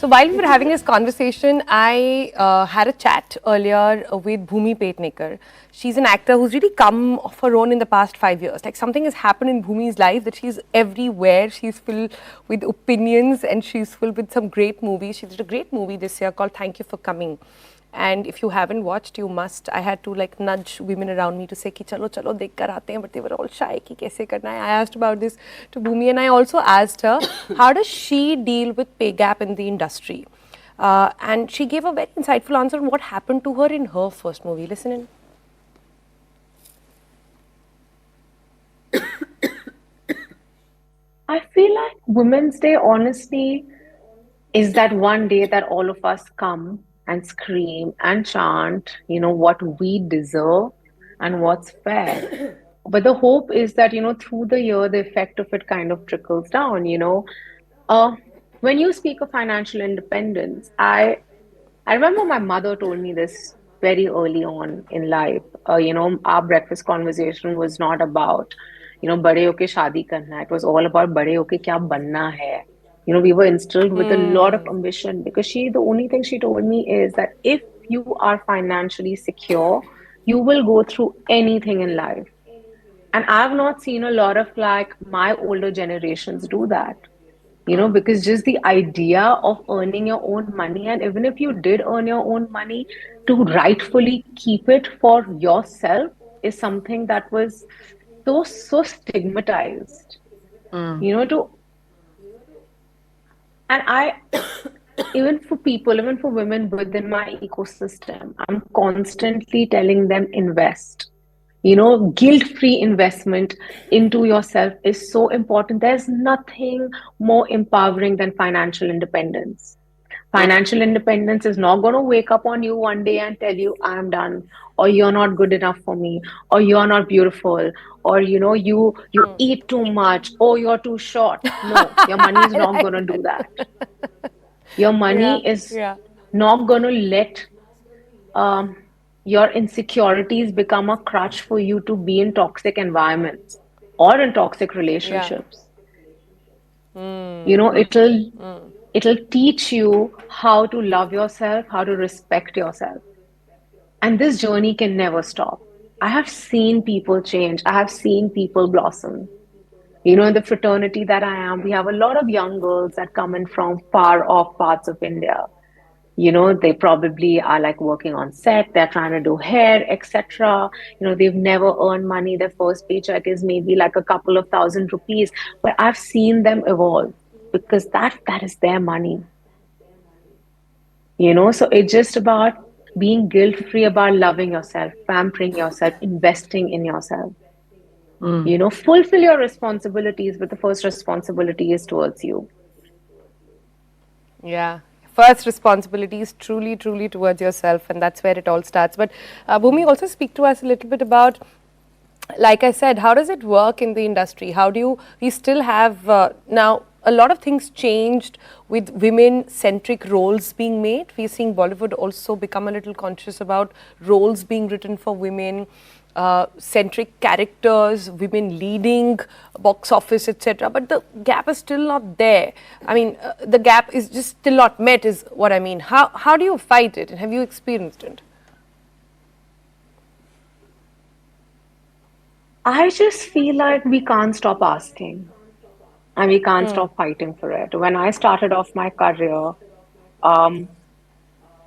So while we were having this conversation, I had a chat earlier with Bhumi Pednekar. She's an actor who's really come of her own in the past 5 years. Like something has happened in Bhumi's life that she's everywhere. She's filled with opinions and she's filled with some great movies. She did a great movie this year called Thank You for Coming. And if you haven't watched, you must. I had to like nudge women around me to say कि चलो चलो देख कर आते हैं, but they were all shy कि कैसे करना है. I asked about this to Bhumi and I also asked her how does she deal with pay gap in the industry, and she gave a very insightful answer on what happened to her in her first movie. Listen in. I feel like Women's Day, honestly, is that one day that all of us come and scream and chant, what we deserve and what's fair. But the hope is that, through the year, the effect of it kind of trickles down. Uh, when you speak of financial independence, I remember my mother told me this very early on in life. Our breakfast conversation was not about, बड़े होके शादी करना. It was all about बड़े होके क्या बनना है. We were instilled with a lot of ambition because the only thing she told me is that if you are financially secure, you will go through anything in life. And I've not seen a lot of like my older generations do that. Because just the idea of earning your own money, and even if you did earn your own money, to rightfully keep it for yourself is something that was so stigmatized. To and I even for women within my ecosystem, I'm constantly telling them invest. Guilt-free investment into yourself is so important. There's nothing more empowering than financial independence. Financial independence is not going to wake up on you one day and tell you, I'm done, or you're not good enough for me, or you're not beautiful, or you eat too much, or you're too short. No, your money is not going to do that. Your Yeah, money is yeah, not going to let um, your insecurities become a crutch for you to be in toxic environments or in toxic yeah. relationships. It'll teach you how to love yourself, how to respect yourself. And this journey can never stop. I have seen people change. I have seen people blossom. In the fraternity that I am, we have a lot of young girls that come in from far off parts of India. They probably are like working on set, they're trying to do hair, etc. They've never earned money. Their first paycheck is maybe like a couple of thousand rupees. But I've seen them evolve because that is their money. So it's just about being guilt-free about loving yourself, pampering yourself, investing in yourself. Fulfill your responsibilities, but the first responsibility is towards you. Yeah. First responsibility is truly, truly towards yourself, and that's where it all starts. But Bhumi, also speak to us a little bit about, like I said, how does it work in the industry? How do you, we still have now a lot of things changed with women centric roles being made. We're seeing Bollywood also become a little conscious about roles being written for women, centric characters, women leading box office, etc. But the gap is still not there. I mean, the gap is just still not met, is what I mean. How do you fight it, and have you experienced it? I just feel like we can't stop asking and we can't stop fighting for it. When I started off my career, um,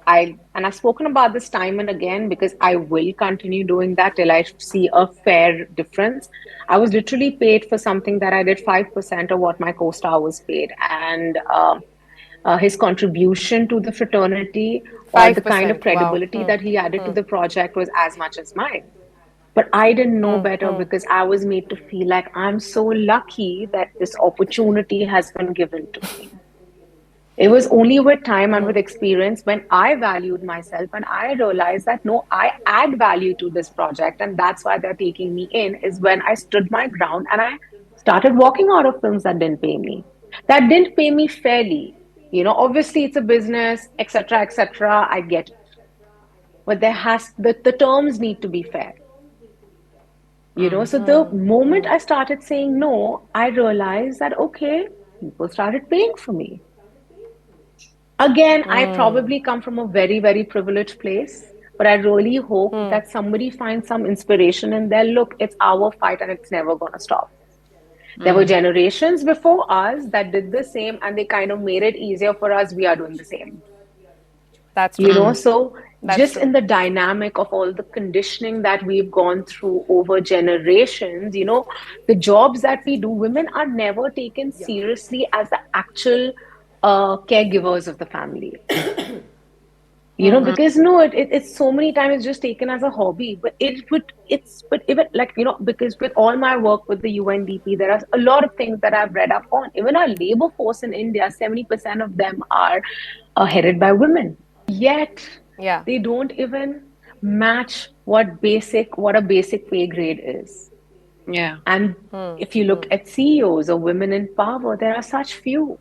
I've spoken about this time and again because I will continue doing that till I see a fair difference. I was literally paid for something that I did 5% of what my co-star was paid, and his contribution to the fraternity or the kind of 5%. Wow. credibility that he added to the project was as much as mine. But I didn't know better because I was made to feel like I'm so lucky that this opportunity has been given to me. It was only with time and with experience when I valued myself and I realized that no, I add value to this project and that's why they're taking me in, is when I stood my ground and I started walking out of films that didn't pay me. That didn't pay me fairly. Obviously it's a business, etc., etc. I get it. But the terms need to be fair. So the moment I started saying no, I realized that okay, people started paying for me. Again, I probably come from a very, very privileged place, but I really hope that somebody finds some inspiration in there. Look, it's our fight and it's never going to stop. There were generations before us that did the same and they kind of made it easier for us. We are doing the same. That's You true. know, so That's just true. in the dynamic of all the conditioning that we've gone through over generations, the jobs that we do, women are never taken seriously as the actual caregivers of the family. Because no, it's so many times it's just taken as a hobby, but but even like, because with all my work with the UNDP, there are a lot of things that I've read up on. Even our labor force in India, 70% of them are headed by women. Yet Yeah. they don't even match what a basic pay grade is. Yeah. And if you look at CEOs or women in power, there are such few.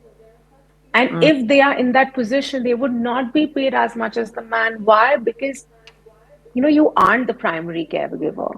And Mm. if they are in that position, they would not be paid as much as the man. Why? Because you aren't the primary caregiver.